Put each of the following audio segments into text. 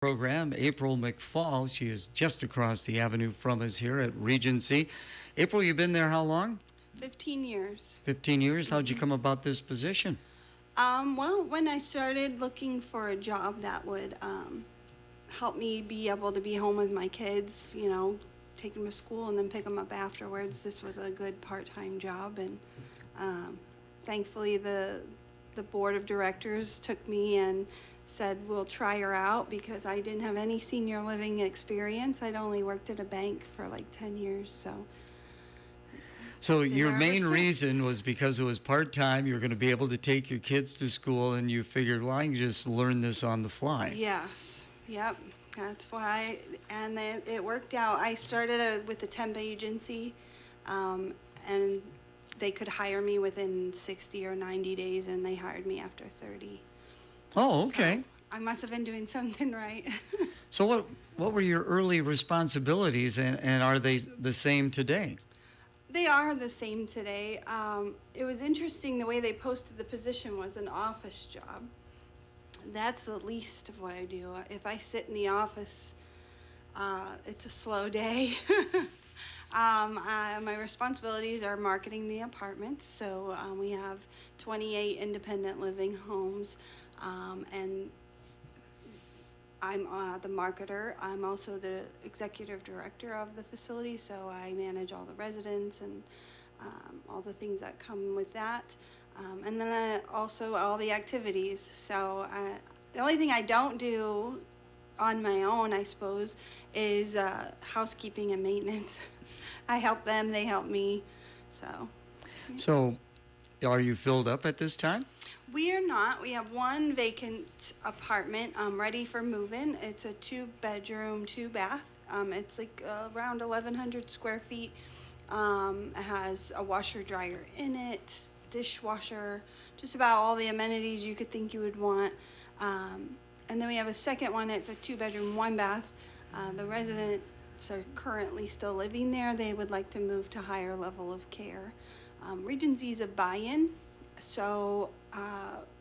Program, April McFall. She is just across the avenue from us here at Regency. April, you've been there how long? 15 years. 15 years. How'd you come about this position? Well, when I started looking for a job that would help me be able to be home with my kids, take them to school and then pick them up afterwards, this was a good part-time job. And thankfully, the board of directors took me and said, we'll try her out because I didn't have any senior living experience. I'd only worked at a bank for like 10 years, So been your there ever main since. reason was because it was part-time, you were going to be able to take your kids to school, and you figured, well, I can just learn this on the fly. Yes, yep, that's why, and it worked out. I started with a temp agency, and they could hire me within 60 or 90 days, and they hired me after 30. Oh, okay. So I must have been doing something right. So what were your early responsibilities, and are they the same today? They are the same today. It was interesting the way they posted the position was an office job. That's the least of what I do. If I sit in the office, it's a slow day. My responsibilities are marketing the apartments. So we have 28 independent living homes, and I'm the marketer. I'm also the executive director of the facility, so I manage all the residents and all the things that come with that. And then also all the activities. So the only thing I don't do on my own, I suppose, is housekeeping and maintenance. I help them, they help me. So. Yeah. So are you filled up at this time? We are not. We have one vacant apartment ready for move-in. It's a 2-bedroom, 2-bath. It's like around 1,100 square feet. It has a washer dryer in it, dishwasher, just about all the amenities you could think you would want. And then we have a second one. It's a 2-bedroom, 1-bath. The residents are currently still living there. They would like to move to higher level of care. Regency is a buy-in. So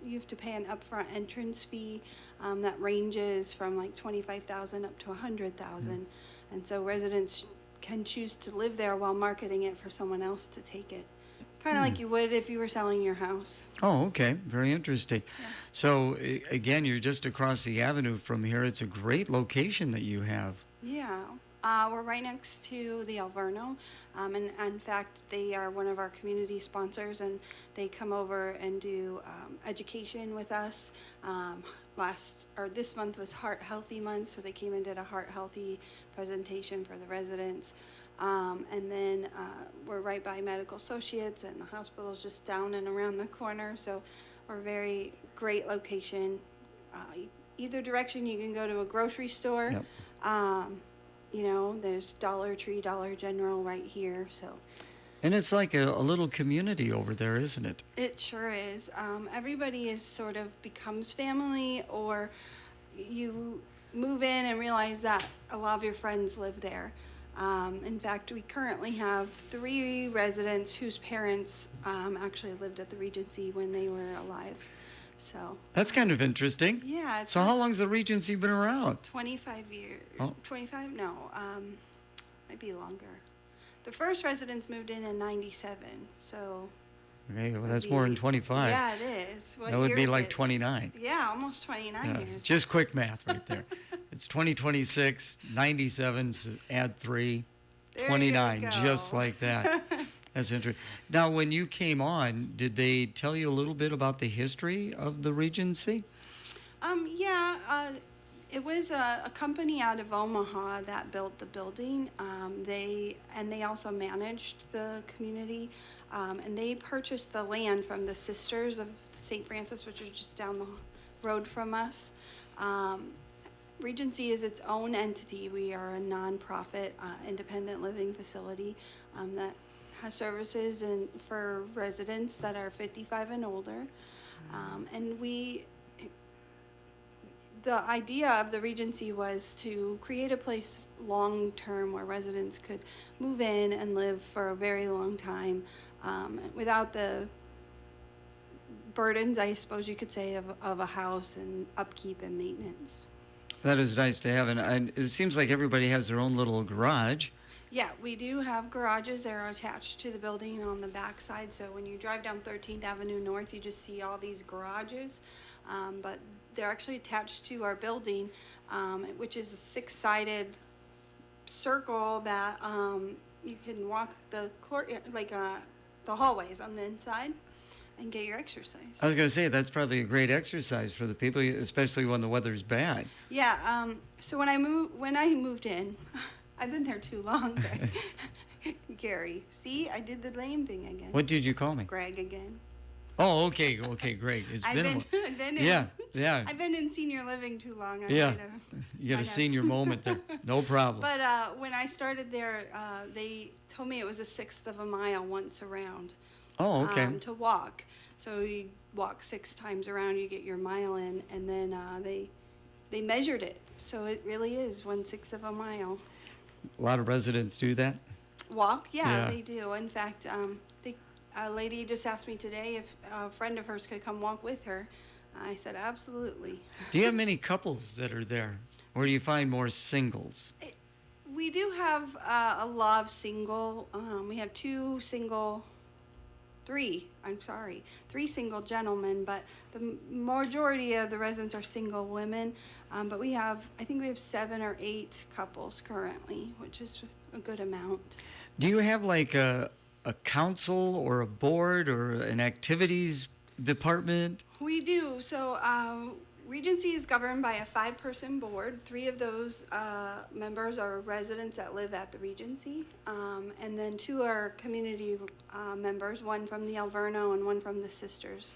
you have to pay an upfront entrance fee that ranges from like $25,000 up to $100,000, and so residents can choose to live there while marketing it for someone else to take it, kind of like you would if you were selling your house. Oh, okay. Very interesting. Yeah. So again, you're just across the avenue from here. It's a great location that you have. Yeah. We're right next to the Alverno, and in fact, they are one of our community sponsors, and they come over and do education with us. This month was Heart Healthy Month, so they came and did a Heart Healthy presentation for the residents. And then we're right by Medical Associates, and the hospital's just down and around the corner, so we're a very great location. Either direction, you can go to a grocery store. Yep. There's Dollar Tree, Dollar General right here, so. And it's like a little community over there, isn't it? It sure is. Everybody is sort of becomes family, or you move in and realize that a lot of your friends live there. In fact, we currently have 3 residents whose parents actually lived at the Regency when they were alive. So That's kind of interesting. yeah, it's So how long's the Regency been around? 25 years. Oh. 25? No, might be longer. The first residents moved in 97, so. Okay, well, that's more than 25. Yeah, it is. What That would year be is like it? 29. Yeah, almost 29 Yeah, years. just quick math right there. It's 2026, 97, so add 3, There you 29, go. just like that. That's interesting. Now, when you came on, did they tell you a little bit about the history of the Regency? It was a company out of Omaha that built the building. They also managed the community, and they purchased the land from the Sisters of St. Francis, which are just down the road from us. Regency is its own entity. We are a nonprofit, independent living facility that has services for residents that are 55 and older. And the idea of the Regency was to create a place long-term where residents could move in and live for a very long time without the burdens, I suppose you could say, of a house and upkeep and maintenance. That is nice to have, and it seems like everybody has their own little garage. Yeah, we do have garages that are attached to the building on the back side. So when you drive down 13th Avenue North, you just see all these garages. But they're actually attached to our building, which is a six-sided circle that you can walk the court, like the hallways on the inside and get your exercise. I was going to say that's probably a great exercise for the people, especially when the weather's bad. Yeah, so when I moved in, I've been there too long, Greg. Gary. See, I did the name thing again. What did you call me? Greg again. Oh, okay, Greg. It's I've been a while. been Yeah. I've been in senior living too long. Yeah. You got a senior moment there. No problem. But when I started there, they told me it was a sixth of a mile once around. Oh, okay. To walk. So you walk 6 times around, you get your mile in, and then they measured it. So it really is 1/6 of a mile. A lot of residents do that. Walk? Yeah. They do. In fact, a lady just asked me today if a friend of hers could come walk with her. I said, absolutely. Do you have many couples that are there, or do you find more singles? We do have a lot of single. We have three single gentlemen, but the majority of the residents are single women. But I think we have 7 or 8 couples currently, which is a good amount. Do you have like a council or a board or an activities department? We do. So Regency is governed by a 5-person board. 3 of those members are residents that live at the Regency, and then 2 are community members, one from the Alverno and one from the Sisters.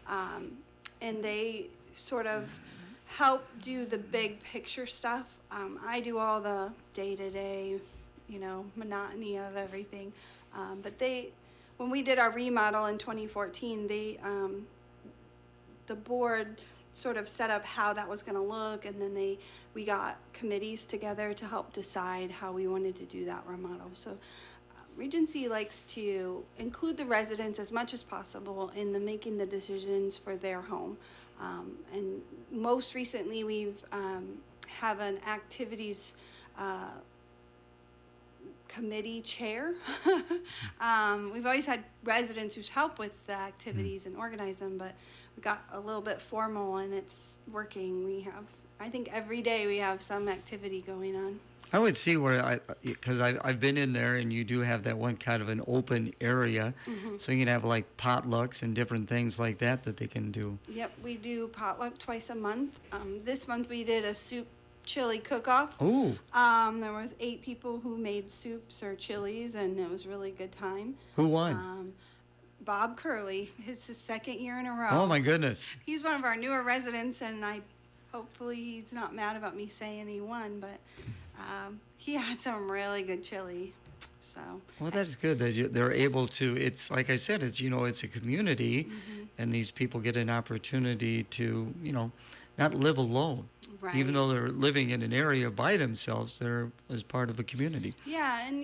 And they sort of help do the big picture stuff. I do all the day-to-day, monotony of everything. But when we did our remodel in 2014, the board sort of set up how that was going to look, and then we got committees together to help decide how we wanted to do that remodel. So Regency likes to include the residents as much as possible in making the decisions for their home. And most recently, we've have an activities committee chair. We've always had residents who help with the activities and organize them, but we got a little bit formal and it's working. I think every day we have some activity going on. I would see because I've been in there, and you do have that one kind of an open area, so you can have like potlucks and different things like that they can do. Yep, we do potluck twice a month. This month we did a soup chili cook-off. Ooh. There was 8 people who made soups or chilies, and it was a really good time. Who won? Bob Curley. It's his 2nd year in a row. Oh my goodness. He's one of our newer residents, and hopefully he's not mad about me saying he won, but he had some really good chili. So. Well, that's good that they're able to. It's like I said, it's a community, and these people get an opportunity to not live alone. Right. Even though they're living in an area by themselves, they're as part of a community. Yeah, and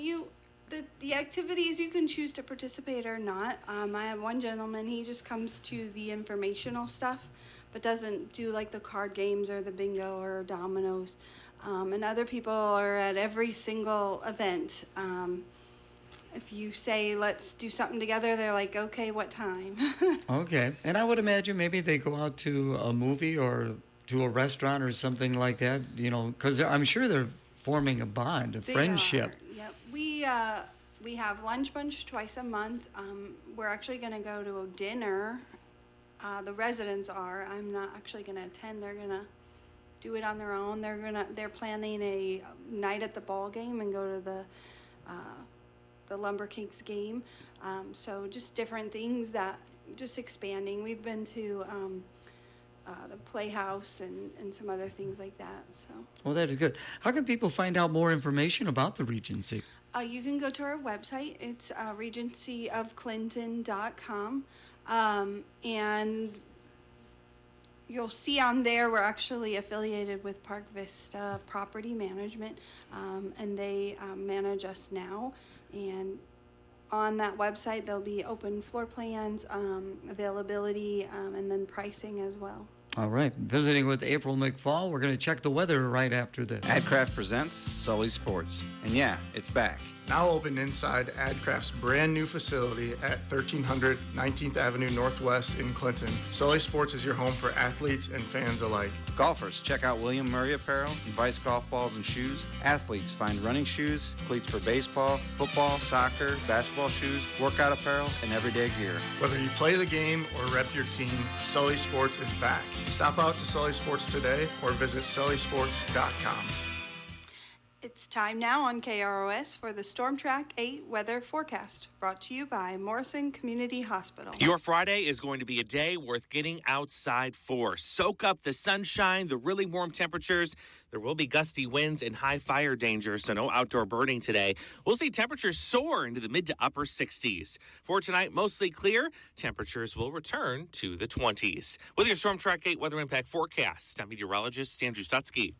the activities you can choose to participate or not. I have one gentleman, he just comes to the informational stuff, but doesn't do like the card games or the bingo or dominoes. And other people are at every single event. If you say, let's do something together, they're like, okay, what time? Okay. And I would imagine maybe they go out to a movie or to a restaurant or something like that, because I'm sure they're forming a bond, a friendship. Yep. We have lunch bunch twice a month. We're actually going to go to a dinner. The residents are. I'm not actually going to attend. They're going to do it on their own. They're planning a night at the ball game and go to the Lumber Kings game. So just different things just expanding. We've been to the Playhouse and some other things like that. So. Well, that is good. How can people find out more information about the Regency? You can go to our website. It's regencyofclinton.com. And you'll see on there we're actually affiliated with Park Vista Property Management, and they manage us now. And on that website there'll be open floor plans, availability, and then pricing as well. All right. Visiting with April McFall. We're going to check the weather right after this. AdCraft presents Sully Sports. And yeah, it's back. Now open inside AdCraft's brand new facility at 1300 19th Avenue Northwest in Clinton. Sully Sports is your home for athletes and fans alike. Golfers, check out William Murray Apparel and Vice Golf Balls and Shoes. Athletes, find running shoes, cleats for baseball, football, soccer, basketball shoes, workout apparel, and everyday gear. Whether you play the game or rep your team, Sully Sports is back. Stop out to Sully Sports today or visit sullysports.com. It's time now on KROS for the Storm Track 8 weather forecast, brought to you by Morrison Community Hospital. Your Friday is going to be a day worth getting outside for. Soak up the sunshine, the really warm temperatures. There will be gusty winds and high fire danger, so no outdoor burning today. We'll see temperatures soar into the mid to upper 60s. For tonight, mostly clear. Temperatures will return to the 20s. With your Storm Track 8 weather impact forecast, I'm meteorologist Andrew Stutzky.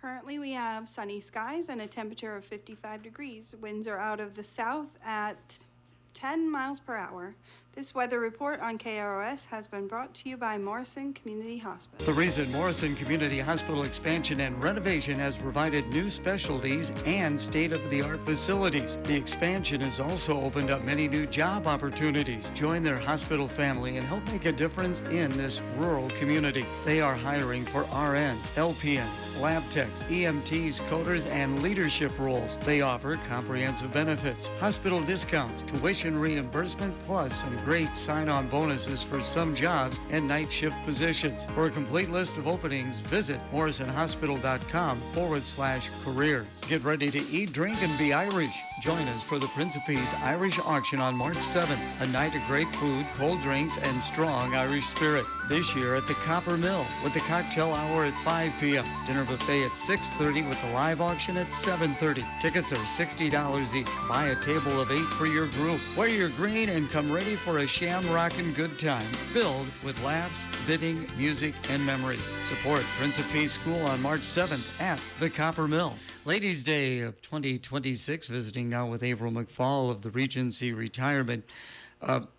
Currently, we have sunny skies and a temperature of 55 degrees. Winds are out of the south at 10 miles per hour. This weather report on KROS has been brought to you by Morrison Community Hospital. The reason Morrison Community Hospital expansion and renovation has provided new specialties and state-of-the-art facilities. The expansion has also opened up many new job opportunities. Join their hospital family and help make a difference in this rural community. They are hiring for RN, LPN, lab techs, EMTs, coders, and leadership roles. They offer comprehensive benefits, hospital discounts, tuition reimbursement, plus some great sign-on bonuses for some jobs and night shift positions. For a complete list of openings, visit morrisonhospital.com/careers. Get ready to eat, drink, and be Irish. Join us for the Principe's Irish Auction on March 7th, a night of great food, cold drinks, and strong Irish spirit. This year at the Copper Mill with the cocktail hour at 5 p.m., dinner buffet at 6:30 with the live auction at 7:30. Tickets are $60 each. Buy a table of 8 for your group. Wear your green and come ready for a shamrockin' good time filled with laughs, bidding, music, and memories. Support Principe School on March 7th at the Copper Mill. Ladies' Day of 2026, visiting now with April McFall of the Regency Retirement.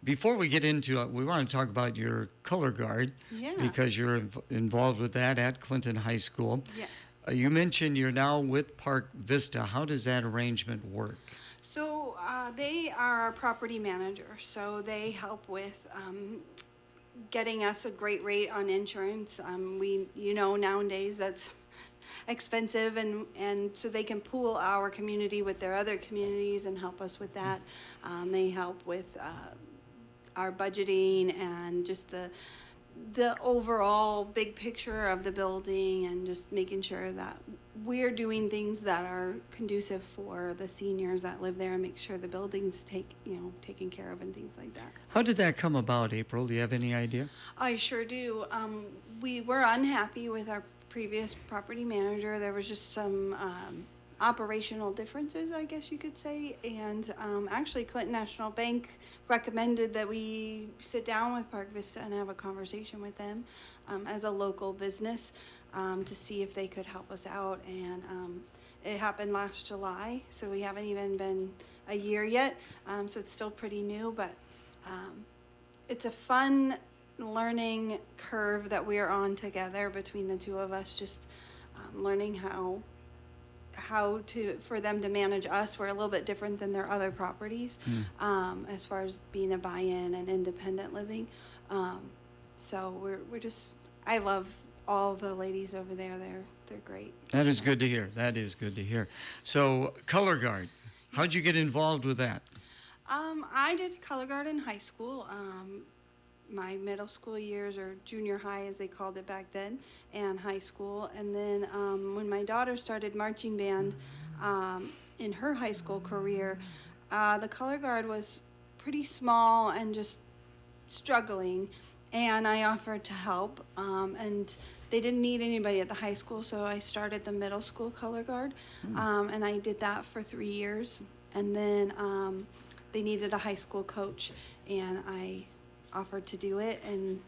Before we get into it, we want to talk about your color guard because you're involved with that at Clinton High School. Yes. You mentioned you're now with Park Vista. How does that arrangement work? So they are our property manager, so they help with getting us a great rate on insurance. Nowadays that's expensive, and so they can pool our community with their other communities and help us with that. They help with our budgeting and just the overall big picture of the building, and just making sure that we're doing things that are conducive for the seniors that live there, and make sure the building's taken care of and things like that. How did that come about, April? Do you have any idea? I sure do. We were unhappy with our previous property manager. There was just some operational differences, I guess you could say, and actually Clinton National Bank recommended that we sit down with Park Vista and have a conversation with them as a local business to see if they could help us out, and it happened last July, so we haven't even been a year yet, so it's still pretty new, but it's a fun learning curve that we're on together between the two of us, just learning how for them to manage us. We're a little bit different than their other properties as far as being a buy-in and independent living. So we're just, I love all the ladies over there. They're great. That is good to hear. That is good to hear. So color guard, how'd you get involved with that? I did color guard in high school. My middle school years, or junior high as they called it back then, and high school. And then when my daughter started marching band in her high school career, the color guard was pretty small and just struggling, and I offered to help, and they didn't need anybody at the high school, so I started the middle school color guard, and I did that for 3 years, and then they needed a high school coach, and I offered to do it, and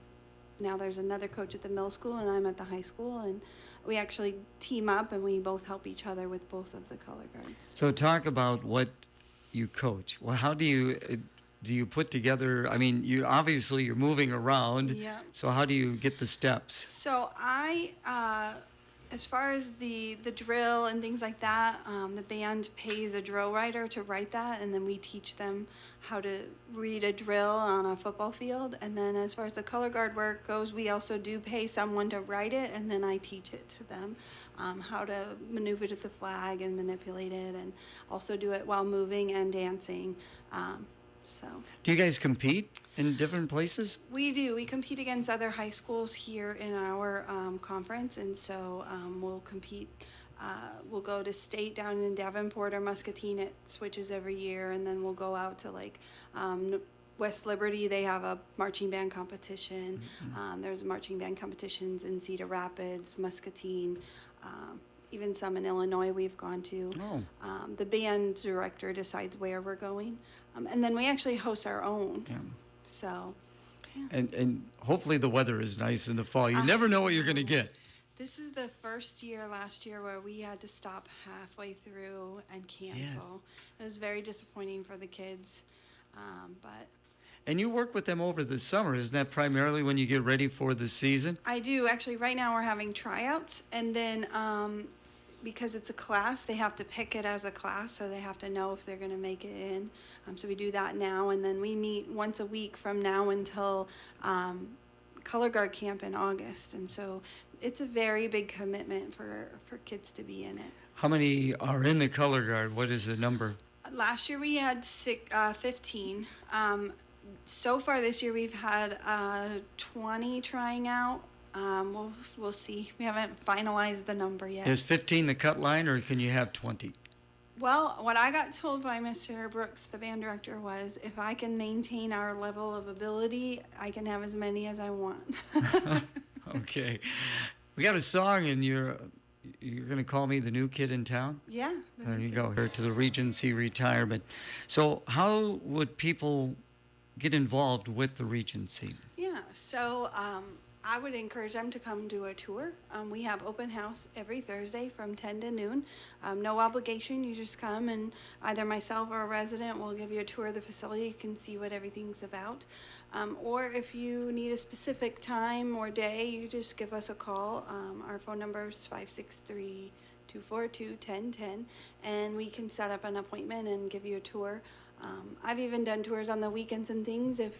now there's another coach at the middle school and I'm at the high school, and we actually team up and we both help each other with both of the color guards. So talk about what you coach. Well, how do you do you put together? I mean, you're moving around. Yeah. So how do you get the steps? So as far as the drill and things like that, the band pays a drill writer to write that, and then we teach them how to read a drill on a football field. And then as far as the color guard work goes, we also do pay someone to write it, and then I teach it to them, how to maneuver to the flag and manipulate it, and also do it while moving and dancing. Do you guys compete in different places? We do. We compete against other high schools here in our conference, and so we'll compete. We'll go to state down in Davenport or Muscatine. It switches every year, and then we'll go out to West Liberty. They have a marching band competition. There's marching band competitions in Cedar Rapids, Muscatine, even some in Illinois we've gone to. The band director decides where we're going. And then we actually host our own. Yeah. So, yeah. And hopefully the weather is nice in the fall. You never know what you're going to get. This is the first year last year where we had to stop halfway through and cancel. Yes. It was very disappointing for the kids, but... And you work with them over the summer. Isn't that primarily when you get ready for the season? I do. Actually, right now we're having tryouts, and then because it's a class, they have to pick it as a class, so they have to know if they're going to make it in. So we do that now, and then we meet once a week from now until color guard camp in August. And so it's a very big commitment for kids to be in it. How many are in the color guard? What is the number? Last year we had 15. So far this year we've had 20 trying out. We'll see. We haven't finalized the number yet. Is 15 the cut line, or can you have 20? Well, what I got told by Mr. Brooks, the band director, was if I can maintain our level of ability, I can have as many as I want. Okay. We got a song, and you're going to call me the new kid in town? Yeah. There you go. Here to the Regency Retirement. So how would people get involved with the Regency? Yeah, so I would encourage them to come do a tour. We have open house every Thursday from 10 to noon. No obligation. You just come, and either myself or a resident will give you a tour of the facility. You can see what everything's about. Or if you need a specific time or day, you just give us a call. Our phone number is 563-242-1010, and we can set up an appointment and give you a tour. I've even done tours on the weekends and things if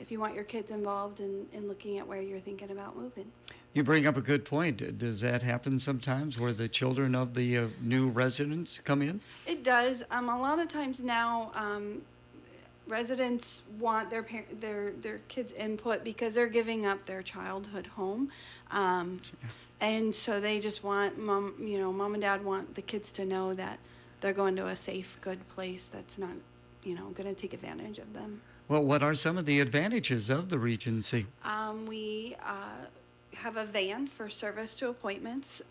you want your kids involved in looking at where you're thinking about moving. You bring up a good point. Does that happen sometimes where the children of the new residents come in? It does. A lot of times now, residents want their kids' input because they're giving up their childhood home. And so they just want mom and dad want the kids to know that they're going to a safe, good place that's not, going to take advantage of them. Well, what are some of the advantages of the Regency? We have a van for service to appointments.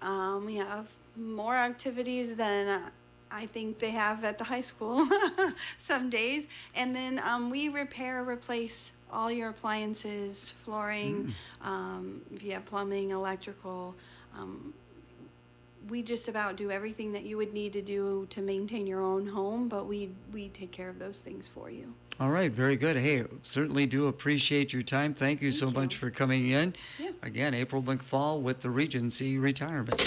We have more activities than I think they have at the high school some days. And then we replace all your appliances, flooring, if you have plumbing, electrical. We just about do everything that you would need to do to maintain your own home, but we take care of those things for you. All right, very good. Hey, certainly do appreciate your time. Thank you so much for coming in. Yeah. Again, April McFall with the Regency Retirement.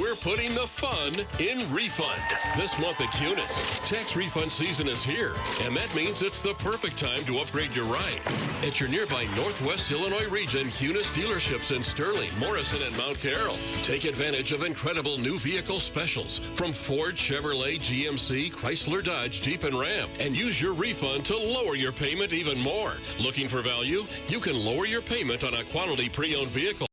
We're putting the fun in refund. This month at Cunis, tax refund season is here, and that means it's the perfect time to upgrade your ride. At your nearby Northwest Illinois region Cunis dealerships in Sterling, Morrison, and Mount Carroll. Take advantage of incredible new vehicle specials from Ford, Chevrolet, GMC, Chrysler, Dodge, Jeep, and Ram, and use your refund to lower your payment even more. Looking for value? You can lower your payment on a quality pre-owned vehicle.